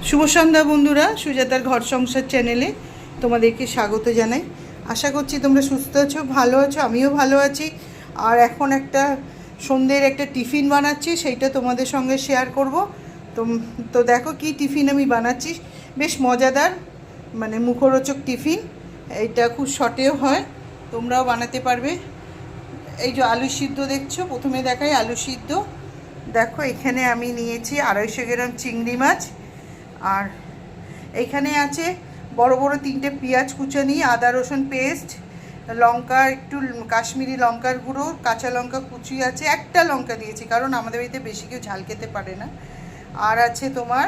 শুভ সন্ধ্যা বন্ধুরা, সুজাতার ঘর সংসার চ্যানেলে তোমাদেরকে স্বাগত জানাই। আশা করছি তোমরা সুস্থ আছো, ভালো আছো, আমিও ভালো আছি। আর এখন একটা সন্ধ্যের একটা টিফিন বানাচ্ছি, সেইটা তোমাদের সঙ্গে শেয়ার করব। তো তো দেখো কি টিফিন আমি বানাচ্ছি, বেশ মজাদার, মানে মুখরোচক টিফিন। এইটা খুব শর্টেও হয়, তোমরাও বানাতে পারবে। এই যে আলু সিদ্ধ দেখছো, প্রথমে দেখাই আলু সিদ্ধ। দেখো এখানে আমি নিয়েছি 250 গ্রাম চিংড়ি মাছ, আর এইখানে আছে বড় বড় 3টে পেঁয়াজ কুচানি, আদা রসুন পেস্ট, লঙ্কা একটু কাশ্মীরি লঙ্কার গুঁড়ো, কাঁচা লঙ্কা কুচি আছে, একটা লঙ্কা দিয়েছি কারণ আমাদের বাড়িতে বেশি কেউ ঝাল খেতে পারে না। আর আছে তোমার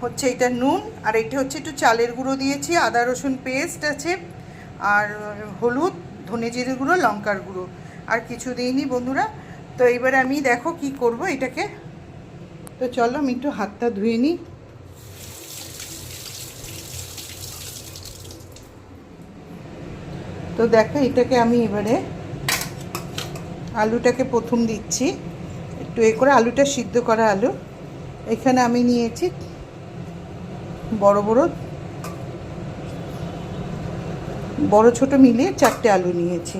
হচ্ছে এটা নুন, আর এটা হচ্ছে একটু চালের গুঁড়ো দিয়েছি, আদা রসুন পেস্ট আছে, আর হলুদ, ধনে জিরে গুঁড়ো, লঙ্কার গুঁড়ো, আর কিছু দিইনি বন্ধুরা। তো এবারে আমি দেখো কি করব এটাকে। তো চলো আমি একটু হাতটা ধুয়ে নিই। তো দেখো এটাকে আমি এবারে আলুটাকে প্রথম দিচ্ছি, একটু করে আলুটা সিদ্ধ করা আলু। এখানে আমি নিয়েছি বড় বড় ছোট মিলিয়ে 4টে আলু নিয়েছি।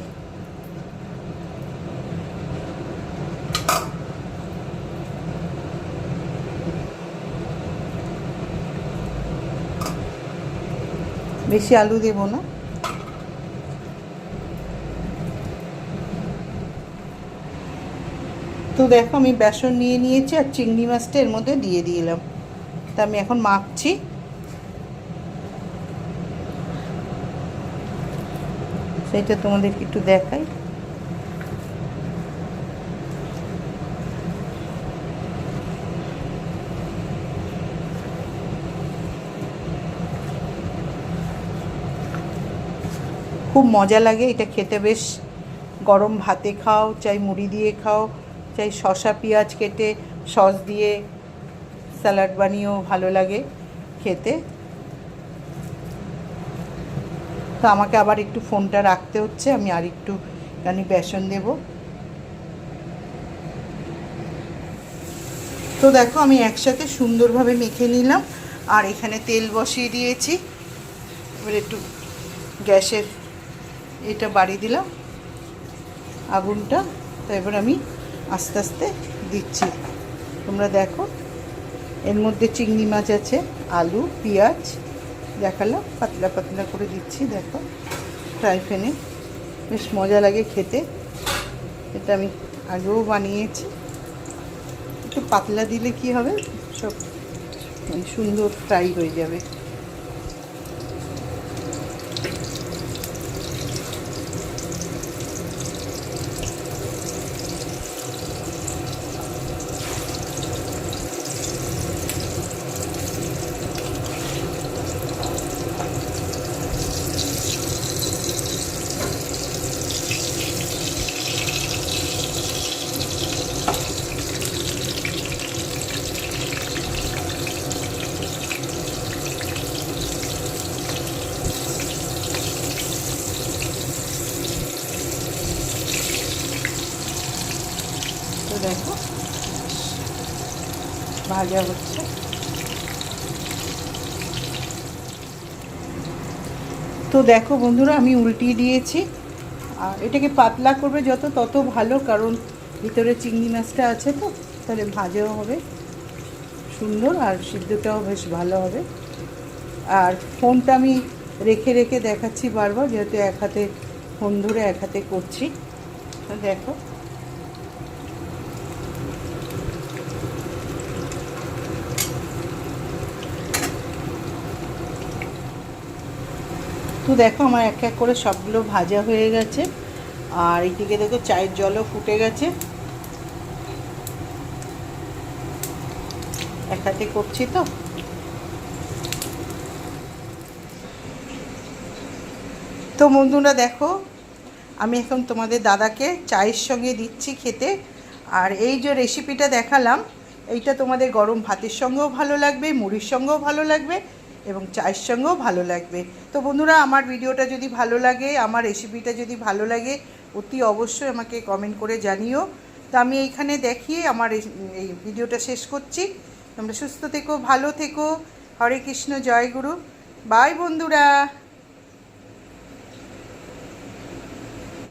বেশি আলু দেবো না। তো দেখো আমি বেসন নিয়ে নিয়েছি, আর চিংড়ি মাছটা এর মধ্যে দিয়ে দিলাম। তা আমি এখন মাখছি। সেটা তোমাদেরকে একটু দেখাই। খুব মজা লাগে এটা খেতে, বেশ গরম ভাতে খাও, চাই মুড়ি দিয়ে খাও, চাই শসা পেঁয়াজ কেটে সস দিয়ে স্যালাড বানিয়েও ভালো লাগে খেতে। তো আমাকে আবার একটু ফোনটা রাখতে হচ্ছে, আমি আর একটুখানি বেসন দেব। তো দেখো আমি একসাথে সুন্দরভাবে মেখে নিলাম, আর এখানে তেল বসিয়ে দিয়েছি। এবার একটু গ্যাসের এটা বাড়িয়ে দিলাম আগুনটা। তো এবার আমি আস্তে আস্তে দিচ্ছি। তোমরা দেখো এর মধ্যে চিংড়ি মাছ আছে, আলু, পেঁয়াজ দেখালাম, পাতলা পাতলা করে দিচ্ছি। দেখো ফ্রাই প্যানে বেশ মজা লাগে খেতে। এটা আমি আগেও বানিয়েছি। একটু পাতলা দিলে কি হবে, সব সুন্দর ফ্রাই হয়ে যাবে। তো দেখো ভাজা হচ্ছে। তো দেখো বন্ধুরা আমি উল্টিয়ে দিয়েছি। আর এটাকে পাতলা করবে যত তত ভালো, কারণ ভিতরে চিংড়ি মাছটা আছে, তো তাহলে ভাজাও হবে সুন্দর, আর সিদ্ধটাও বেশ ভালো হবে। আর ফোনটা আমি রেখে রেখে দেখাচ্ছি বারবার, যেহেতু এক হাতে ফোন ধরে এক হাতে করছি। তো দেখো তো দেখো আমার এক এক করে সবগুলো ভাজা হয়ে গেছে। আর এইদিকে দেখো চায়ের জলও ফুটে গেছে। এক হাতে করছি তো। তো বন্ধুরা দেখো আমি এখন তোমাদের দাদাকে চায়ের সঙ্গে দিচ্ছি খেতে। আর এই যে রেসিপিটা দেখালাম, এইটা তোমাদের গরম ভাতের সঙ্গেও ভালো লাগবে, মুড়ির সঙ্গেও ভালো লাগবে, এবং চায়ের সঙ্গেও ভালো লাগবে। তো বন্ধুরা আমার ভিডিওটা যদি ভালো লাগে, আমার রেসিপিটা যদি ভালো লাগে, অতি অবশ্যই আমাকে কমেন্ট করে জানিও। তো আমি এইখানে দেখিয়ে আমার এই ভিডিওটা শেষ করছি। তোমরা সুস্থ থেকো, ভালো থেকো, হরে কৃষ্ণ, জয় গুরু। বাই বন্ধুরা।